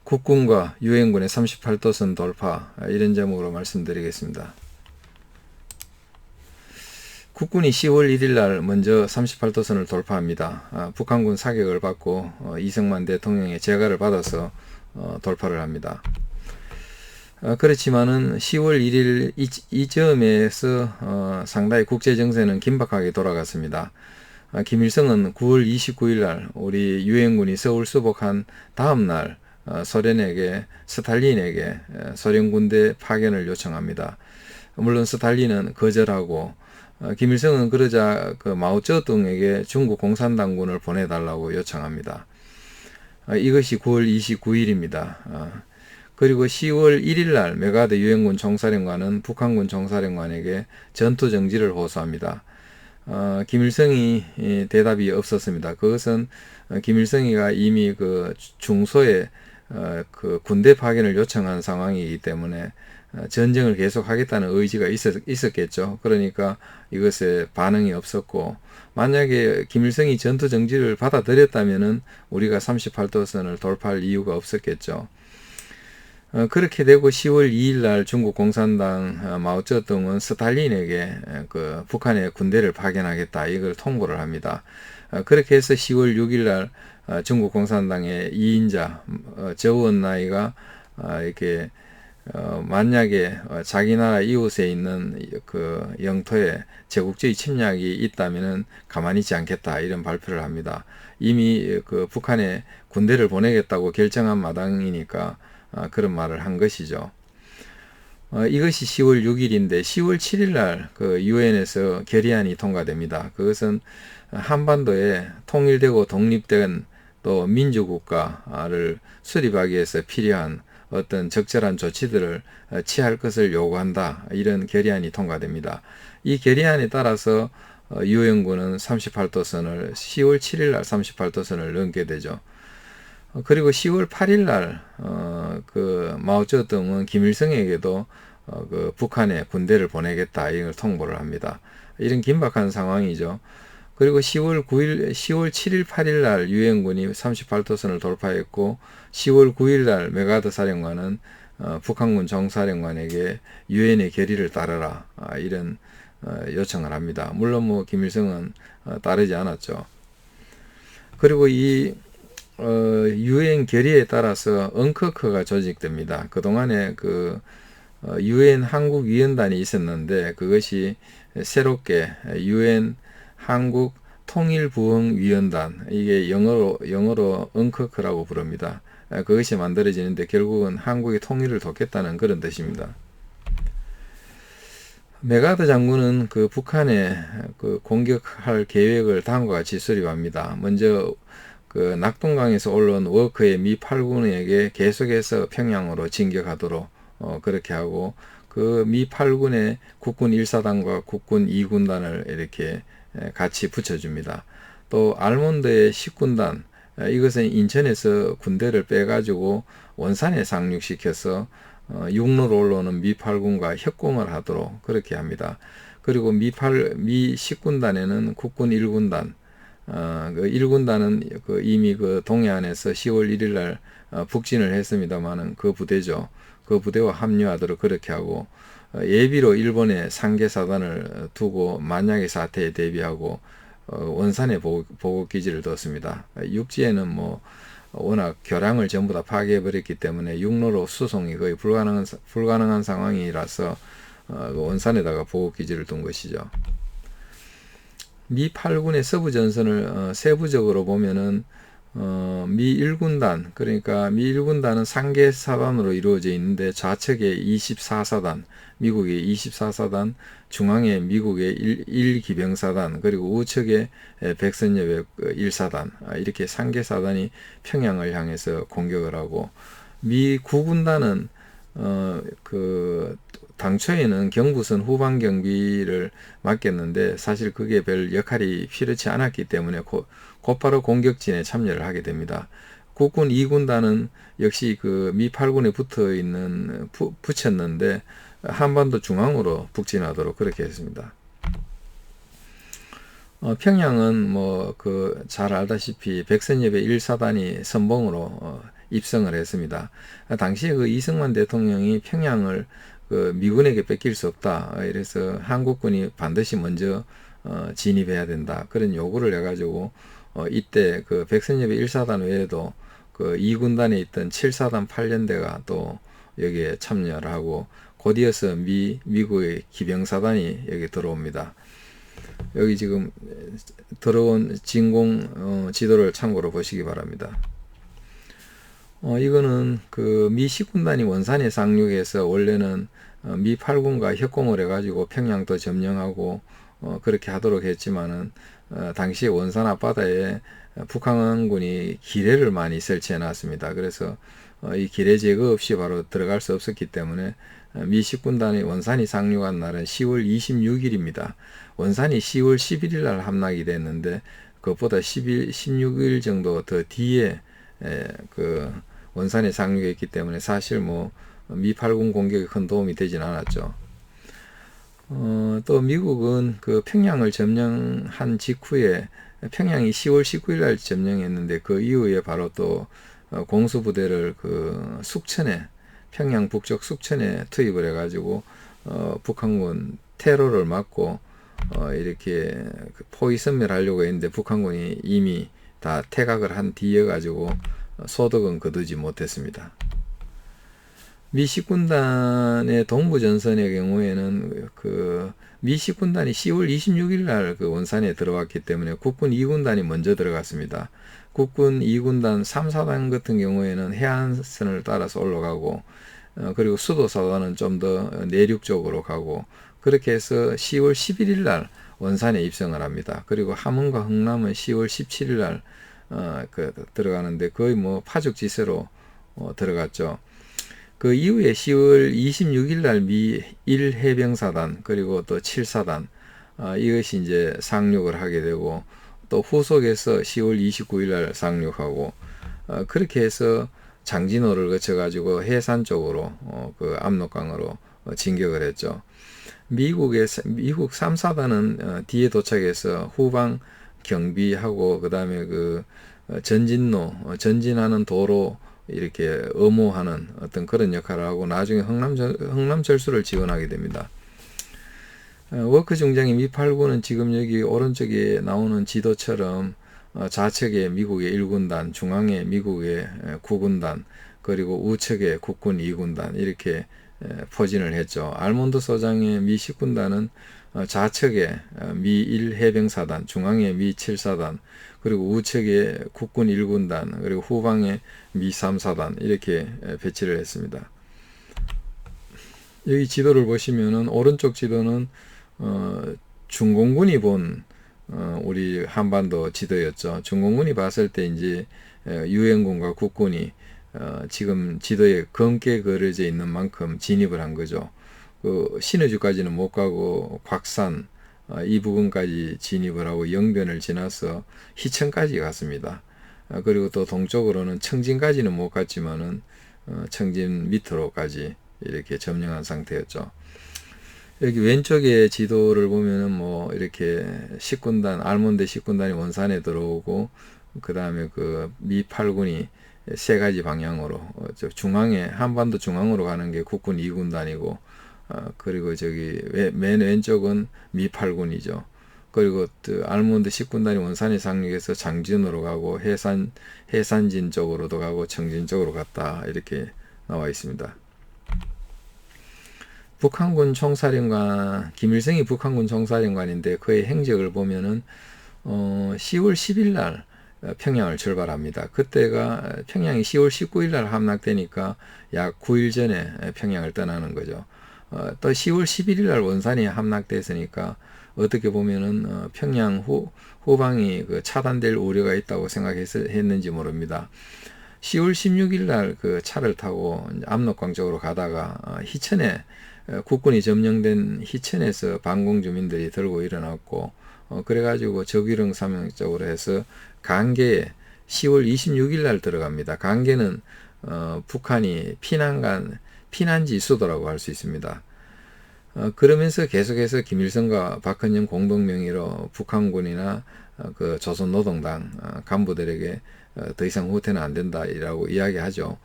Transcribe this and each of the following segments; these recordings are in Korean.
국군과 유엔군의 38도선 돌파, 이런 제목으로 말씀드리겠습니다. 국군이 10월 1일 날 먼저 38도선을 돌파합니다. 북한군 사격을 받고 이승만 대통령의 재가를 받아서 돌파를 합니다. 그렇지만은 10월 1일 이점에서 상당히 국제정세는 긴박하게 돌아갔습니다. 김일성은 9월 29일 날 우리 유엔군이 서울 수복한 다음 날 소련에게, 스탈린에게 소련 군대 파견을 요청합니다. 물론 스탈린은 거절하고 김일성은 그러자 그 마오쩌둥에게 중국 공산당군을 보내달라고 요청합니다. 이것이 9월 29일입니다. 그리고 10월 1일 날 메가드 유엔군 총사령관은 북한군 총사령관에게 전투 정지를 호소합니다. 김일성이 대답이 없었습니다. 그것은 김일성이가 이미 그 중소에 그 군대 파견을 요청한 상황이기 때문에 전쟁을 계속하겠다는 의지가 있었겠죠. 그러니까 이것에 반응이 없었고, 만약에 김일성이 전투 정지를 받아들였다면은 우리가 38도선을 돌파할 이유가 없었겠죠. 그렇게 되고 10월 2일 날 중국 공산당 마오쩌둥은 스탈린에게 그 북한에 군대를 파견하겠다, 이걸 통보를 합니다. 그렇게 해서 10월 6일 날 중국 공산당의 2인자 저우언나이가 이렇게 만약에 자기 나라 이웃에 있는 그 영토에 제국주의 침략이 있다면은 가만히 있지 않겠다, 이런 발표를 합니다. 이미 그 북한에 군대를 보내겠다고 결정한 마당이니까 그런 말을 한 것이죠. 이것이 10월 6일인데 10월 7일 날 그 유엔에서 결의안이 통과됩니다. 그것은 한반도에 통일되고 독립된 또 민주국가를 수립하기 위해서 필요한 어떤 적절한 조치들을 취할 것을 요구한다, 이런 결의안이 통과됩니다. 이 결의안에 따라서 유엔군은 38도선을 10월 7일 날 38도선을 넘게 되죠. 그리고 10월 8일 날 그 마오쩌둥은 김일성에게도 그 북한에 군대를 보내겠다, 이걸 통보를 합니다. 이런 긴박한 상황이죠. 그리고 10월 7일, 8일 날 유엔군이 38도선을 돌파했고, 10월 9일 날 메가드 사령관은 북한군 정사령관에게 유엔의 결의를 따르라, 이런 요청을 합니다. 물론 뭐 김일성은 따르지 않았죠. 그리고 이 유엔 결의에 따라서 언커크가 조직됩니다. 그동안에 그 유엔 한국위원단이 있었는데, 그것이 새롭게 유엔 한국 통일부흥위원단, 이게 영어로 언커크라고 부릅니다. 그것이 만들어지는데 결국은 한국의 통일을 돕겠다는 그런 뜻입니다. 메가드 장군은 그 북한에 그 공격할 계획을 다음과 같이 수립합니다. 먼저 그 낙동강에서 올라온 워크의 미 8군에게 계속해서 평양으로 진격하도록 그렇게 하고, 그 미 8군의 국군 1사단과 국군 2군단을 이렇게 같이 붙여줍니다. 또 알몬드의 10군단, 이것은 인천에서 군대를 빼가지고 원산에 상륙시켜서 육로로 올라오는 미 8군과 협공을 하도록 그렇게 합니다. 그리고 미 10군단에는 국군 1군단, 그 1군단은 그 이미 그 동해안에서 10월 1일 날 북진을 했습니다만은 그 부대죠. 그 부대와 합류하도록 그렇게 하고, 예비로 일본에 상계사단을 두고 만약의 사태에 대비하고 원산에 보급기지를 뒀습니다. 육지에는 뭐 워낙 교량을 전부 다 파괴해버렸기 때문에 육로로 수송이 거의 불가능한 상황이라서 원산에다가 보급기지를 둔 것이죠. 미 8군의 서부 전선을 세부적으로 보면은 미 1군단, 그러니까 미 1군단은 상계사단으로 이루어져 있는데, 좌측에 24사단, 미국의 24사단, 중앙에 미국의 1기병사단, 그리고 우측에 백선여백 1사단, 이렇게 상계사단이 평양을 향해서 공격을 하고, 미 9군단은 그 당초에는 경부선 후방 경비를 맡겼는데 사실 그게 별 역할이 필요치 않았기 때문에 곧바로 공격진에 참여를 하게 됩니다. 국군 2군단은 역시 그 미 8군에 붙였는데 한반도 중앙으로 북진하도록 그렇게 했습니다. 평양은 뭐 그 잘 알다시피 백선엽의 1사단이 선봉으로 입성을 했습니다. 당시에 그 이승만 대통령이 평양을 그 미군에게 뺏길 수 없다. 이래서 한국군이 반드시 먼저 진입해야 된다. 그런 요구를 해가지고 이때 그 백선엽의 1사단 외에도 그 2군단에 있던 7사단 8년대가 또 여기에 참여를 하고 곧이어서 미국의 기병사단이 여기 들어옵니다. 여기 지금 들어온 진공 지도를 참고로 보시기 바랍니다. 이거는 그 미 10군단이 원산에 상륙해서 원래는 미 8군과 협공을 해가지고 평양도 점령하고 그렇게 하도록 했지만은 당시 원산 앞바다에 북한군이 기뢰를 많이 설치해 놨습니다. 그래서 이 기뢰 제거 없이 바로 들어갈 수 없었기 때문에 미 10군단의 원산이 상륙한 날은 10월 26일입니다. 원산이 10월 11일 날 함락이 됐는데 그것보다 16일 정도 더 뒤에 그 원산에 상륙했기 때문에 사실 뭐 미 8군 공격에 큰 도움이 되진 않았죠. 또 미국은 그 평양을 점령한 직후에 평양이 10월 19일 날 점령했는데 그 이후에 바로 또 공수부대를 그 숙천에 평양 북쪽 숙천에 투입을 해가지고 북한군 테러를 막고 이렇게 포위 섬멸하려고 했는데 북한군이 이미 다 퇴각을 한 뒤에 가지고 소득은 거두지 못했습니다. 미 10군단의 동부전선의 경우에는 그 미 10군단이 10월 26일 날 그 원산에 들어왔기 때문에 국군 2군단이 먼저 들어갔습니다. 국군 2군단 3사단 같은 경우에는 해안선을 따라서 올라가고 그리고 수도사단은 좀 더 내륙 쪽으로 가고 그렇게 해서 10월 11일 날 원산에 입성을 합니다. 그리고 함흥과 흥남은 10월 17일 날 들어가는데 거의 뭐 파죽지세로 들어갔죠. 그 이후에 10월 26일 날 미 1해병사단 그리고 또 7사단 이것이 이제 상륙을 하게 되고 또 후속에서 10월 29일 날 상륙하고 그렇게 해서 장진호를 거쳐 가지고 해산 쪽으로 그 압록강으로 진격을 했죠. 미국 3사단은 뒤에 도착해서 후방 경비하고 그다음에 그 전진하는 도로 이렇게 엄호하는 어떤 그런 역할을 하고 나중에 흥남 철수를 지원하게 됩니다. 워크 중장의 미 8군은 지금 여기 오른쪽에 나오는 지도처럼 좌측에 미국의 1군단, 중앙에 미국의 9군단, 그리고 우측에 국군 2군단 이렇게 포진을 했죠. 알몬드 소장의 미 10군단은 좌측에 미 1해병사단, 중앙에 미 7사단, 그리고 우측에 국군 1군단, 그리고 후방에 미 3사단 이렇게 배치를 했습니다. 여기 지도를 보시면은 오른쪽 지도는 중공군이 본 우리 한반도 지도였죠. 중공군이 봤을 때 이제 유엔군과 국군이 지금 지도에 검게 그려져 있는 만큼 진입을 한 거죠. 그 신의주까지는 못 가고 곽산 이 부분까지 진입을 하고 영변을 지나서 희천까지 갔습니다. 그리고 또 동쪽으로는 청진까지는 못 갔지만은 청진 밑으로까지 이렇게 점령한 상태였죠. 여기 왼쪽에 지도를 보면은 뭐 이렇게 10군단 알몬드 10군단이 원산에 들어오고 그 다음에 그 미 8군이 세 가지 방향으로 중앙에 한반도 중앙으로 가는 게 국군 2군단이고 그리고 저기 맨 왼쪽은 미 8군이죠. 그리고 알몬드 10군단이 원산에 상륙해서 장진으로 가고 해산진 쪽으로도 가고 청진 쪽으로 갔다 이렇게 나와 있습니다. 북한군 총사령관 김일성이 북한군 총사령관인데 그의 행적을 보면은 10월 10일 날 평양을 출발합니다. 그때가 평양이 10월 19일 날 함락되니까 약 9일 전에 평양을 떠나는 거죠. 또 10월 11일 날 원산이 함락됐으니까 어떻게 보면은 평양 후방이 그 차단될 우려가 있다고 생각했는지 모릅니다. 10월 16일 날 그 차를 타고 압록강 쪽으로 가다가 희천에 국군이 점령된 희천에서 반공 주민들이 들고 일어났고 그래가지고 적위령 삼형 쪽으로 해서 강계에 10월 26일 날 들어갑니다. 강계는 북한이 피난지 수도라고 할 수 있습니다. 그러면서 계속해서 김일성과 박헌영 공동 명의로 북한군이나 그 조선노동당 간부들에게 더 이상 후퇴는 안 된다라고 이야기하죠.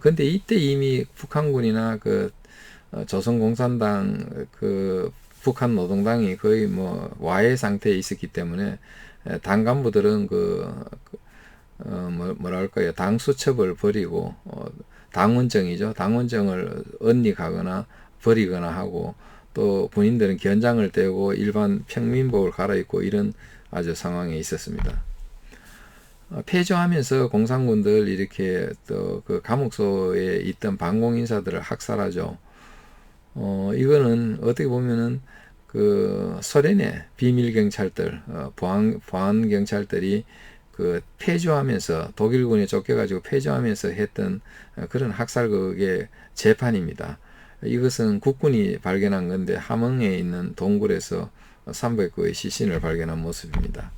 근데 이때 이미 북한군이나 그 조선공산당 그 북한 노동당이 거의 뭐 와해 상태에 있었기 때문에 당 간부들은 뭐랄까요, 당 수첩을 버리고 당원정이죠. 당원정을 언닉하거나 버리거나 하고, 또 본인들은 견장을 떼고 일반 평민복을 갈아입고 이런 아주 상황에 있었습니다. 폐조하면서 공산군들 이렇게 또 그 감옥소에 있던 반공 인사들을 학살하죠. 이거는 어떻게 보면은 그 소련의 비밀 경찰들, 보안 경찰들이 그 폐조하면서 독일군에 쫓겨가지고 폐조하면서 했던 그런 학살극의 재판입니다. 이것은 국군이 발견한 건데 함흥에 있는 동굴에서 300구의 시신을 발견한 모습입니다.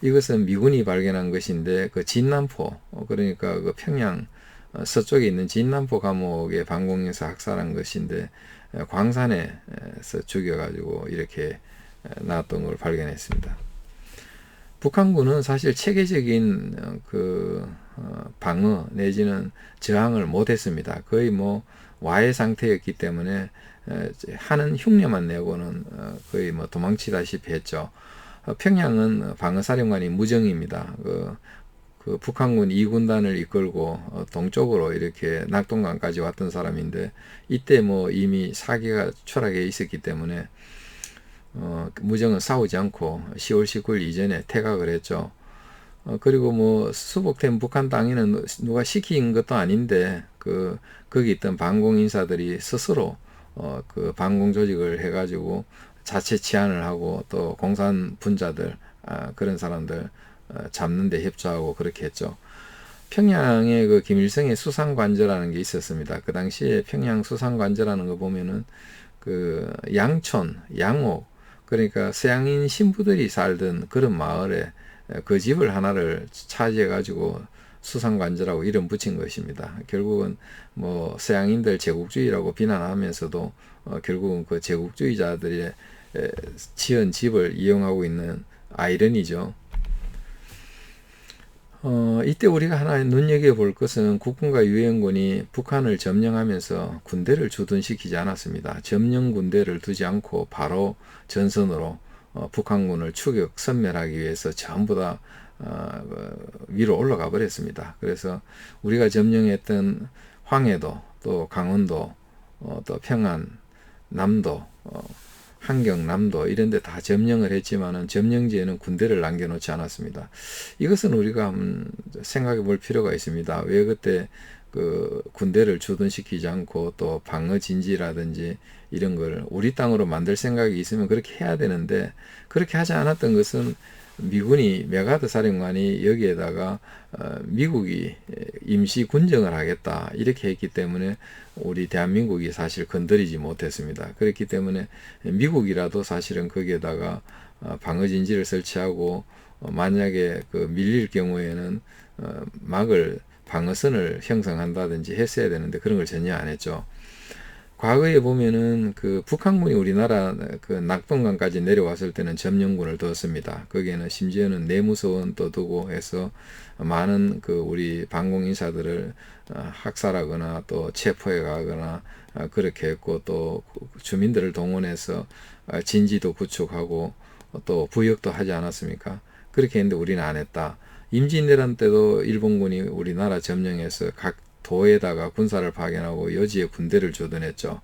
이것은 미군이 발견한 것인데 그 진남포, 그러니까 그 평양 서쪽에 있는 진남포 감옥의 반공에서 학살한 것인데 광산에서 죽여가지고 이렇게 놨던 걸 발견했습니다. 북한군은 사실 체계적인 그 방어 내지는 저항을 못했습니다. 거의 뭐 와해 상태였기 때문에 하는 흉내만 내고는 거의 뭐 도망치다시피 했죠. 평양은 방어사령관이 무정입니다. 그 북한군 2군단을 이끌고 동쪽으로 이렇게 낙동강까지 왔던 사람인데, 이때 뭐 이미 사기가 추락해 있었기 때문에 무정은 싸우지 않고 10월 19일 이전에 퇴각을 했죠. 그리고 뭐 수복된 북한 땅에는 누가 시킨 것도 아닌데 거기 있던 반공 인사들이 스스로 그 반공 조직을 해가지고 자체 치안을 하고 또 공산 분자들 그런 사람들 잡는 데 협조하고 그렇게 했죠. 평양에 그 김일성의 수상관저라는 게 있었습니다. 그 당시에 평양 수상관저라는 거 보면은 그 양촌, 양옥, 그러니까 서양인 신부들이 살던 그런 마을에 그 집을 하나를 차지해 가지고 수상관저라고 이름 붙인 것입니다. 결국은 뭐 서양인들 제국주의라고 비난하면서도 결국은 그 제국주의자들의 지은 집을 이용하고 있는 아이러니죠. 이때 우리가 하나 눈여겨볼 것은 국군과 유엔군이 북한을 점령하면서 군대를 주둔시키지 않았습니다. 점령 군대를 두지 않고 바로 전선으로 북한군을 추격, 섬멸하기 위해서 전부 다 위로 올라가 버렸습니다. 그래서 우리가 점령했던 황해도, 또 강원도, 또 평안, 남도, 한경남도 이런 데 다 점령을 했지만은 점령지에는 군대를 남겨놓지 않았습니다. 이것은 우리가 한번 생각해 볼 필요가 있습니다. 왜 그때 그 군대를 주둔시키지 않고 또 방어 진지라든지 이런 걸 우리 땅으로 만들 생각이 있으면 그렇게 해야 되는데, 그렇게 하지 않았던 것은 미군이 메가드 사령관이 여기에다가 미국이 임시 군정을 하겠다 이렇게 했기 때문에 우리 대한민국이 사실 건드리지 못했습니다. 그렇기 때문에 미국이라도 사실은 거기에다가 방어진지를 설치하고 만약에 그 밀릴 경우에는 막을 방어선을 형성한다든지 했어야 되는데 그런 걸 전혀 안 했죠. 과거에 보면은 그 북한군이 우리나라 그 낙동강까지 내려왔을 때는 점령군을 뒀습니다. 거기에는 심지어는 내무서원도 두고 해서 많은 그 우리 반공 인사들을 학살하거나 또 체포해 가거나 그렇게 했고, 또 주민들을 동원해서 진지도 구축하고 또 부역도 하지 않았습니까? 그렇게 했는데 우리는 안 했다. 임진왜란 때도 일본군이 우리나라 점령해서 각 도에다가 군사를 파견하고 여지에 군대를 주둔했죠.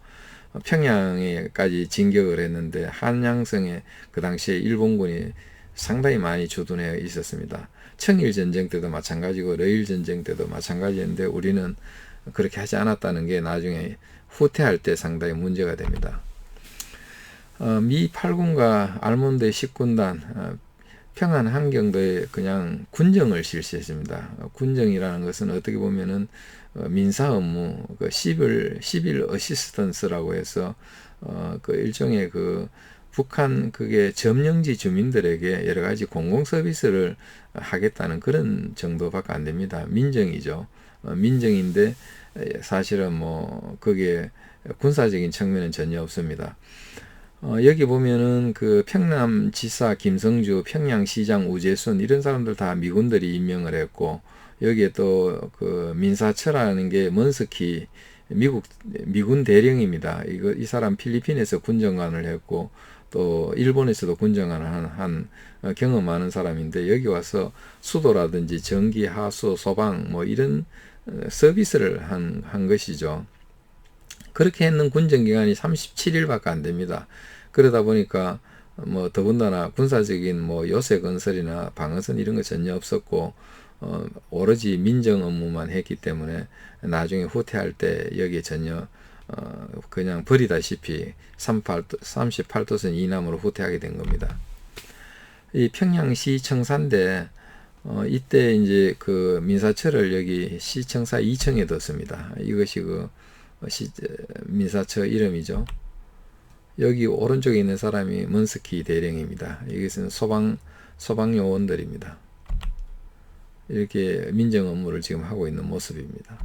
평양에까지 진격을 했는데 한양성에 그 당시에 일본군이 상당히 많이 주둔해 있었습니다. 청일전쟁 때도 마찬가지고 러일전쟁 때도 마찬가지였는데 우리는 그렇게 하지 않았다는 게 나중에 후퇴할 때 상당히 문제가 됩니다. 미 8군과 알몬드 10군단 평안 한경도에 그냥 군정을 실시했습니다. 군정이라는 것은 어떻게 보면은 민사 업무, 그 시빌 어시스턴스라고 해서 그 일종의 그 북한 그게 점령지 주민들에게 여러 가지 공공 서비스를 하겠다는 그런 정도밖에 안 됩니다. 민정이죠. 민정인데 사실은 뭐 그게 군사적인 측면은 전혀 없습니다. 여기 보면은 그 평남지사 김성주, 평양시장 우재순 이런 사람들 다 미군들이 임명을 했고, 여기에 또 그 민사처라는 게 먼스키 미군 대령입니다. 이 사람 필리핀에서 군정관을 했고 또 일본에서도 군정관을 한 경험 많은 사람인데, 여기 와서 수도라든지 전기, 하수, 소방 뭐 이런 서비스를 한 것이죠. 그렇게 했는 군정기간이 37일밖에 안 됩니다. 그러다 보니까 뭐 더군다나 군사적인 뭐 요새 건설이나 방어선 이런 거 전혀 없었고, 오로지 민정 업무만 했기 때문에 나중에 후퇴할 때 여기에 전혀 그냥 버리다시피 38도선 이남으로 후퇴하게 된 겁니다. 이 평양시 청사인데, 이때 이제 그 민사처를 여기 시청사 2층에 뒀습니다. 이것이 그 민사처 이름이죠. 여기 오른쪽에 있는 사람이 먼스키 대령입니다. 이것은 소방 요원들입니다. 이렇게 민정 업무를 지금 하고 있는 모습입니다.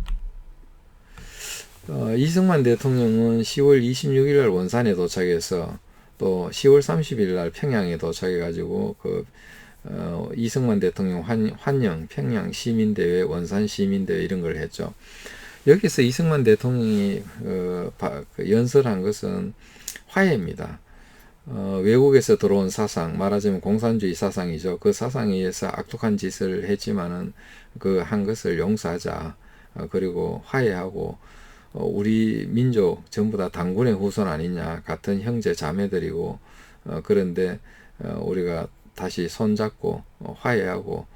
이승만 대통령은 10월 26일 날 원산에 도착해서 또 10월 30일 날 평양에 도착해 가지고 이승만 대통령 환영 평양 시민대회, 원산 시민대회 이런 걸 했죠. 여기서 이승만 대통령이 연설한 것은 화해입니다. 외국에서 들어온 사상, 말하자면 공산주의 사상이죠. 그 사상에 의해서 악독한 짓을 했지만은 그 한 것을 용서하자. 그리고 화해하고, 우리 민족 전부 다 단군의 후손 아니냐, 같은 형제 자매들이고, 그런데 우리가 다시 손잡고 화해하고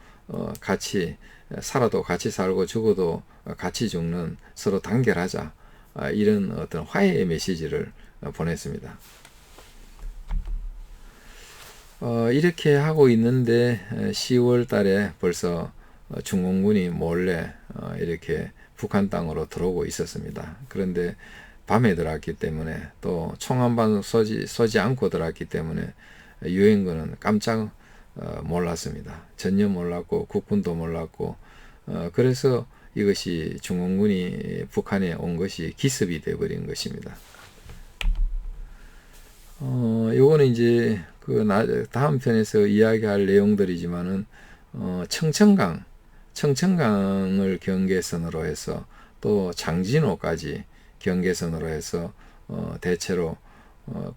같이 살아도 같이 살고 죽어도 같이 죽는, 서로 단결하자, 이런 어떤 화해의 메시지를 보냈습니다. 이렇게 하고 있는데 10월 달에 벌써 중공군이 몰래 이렇게 북한 땅으로 들어오고 있었습니다. 그런데 밤에 들어왔기 때문에, 또 총 한 방 쏘지 않고 들어왔기 때문에 유엔군은 깜짝 몰랐습니다. 전혀 몰랐고 국군도 몰랐고, 그래서 이것이 중공군이 북한에 온 것이 기습이 되어버린 것입니다. 요거는 이제 다음 편에서 이야기할 내용들이지만은, 청천강을 경계선으로 해서 또 장진호까지 경계선으로 해서 대체로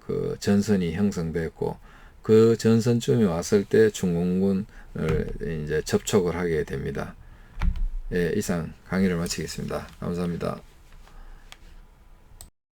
그 전선이 형성됐고, 그 전선쯤에 왔을 때 중공군을 이제 접촉을 하게 됩니다. 예, 이상 강의를 마치겠습니다. 감사합니다.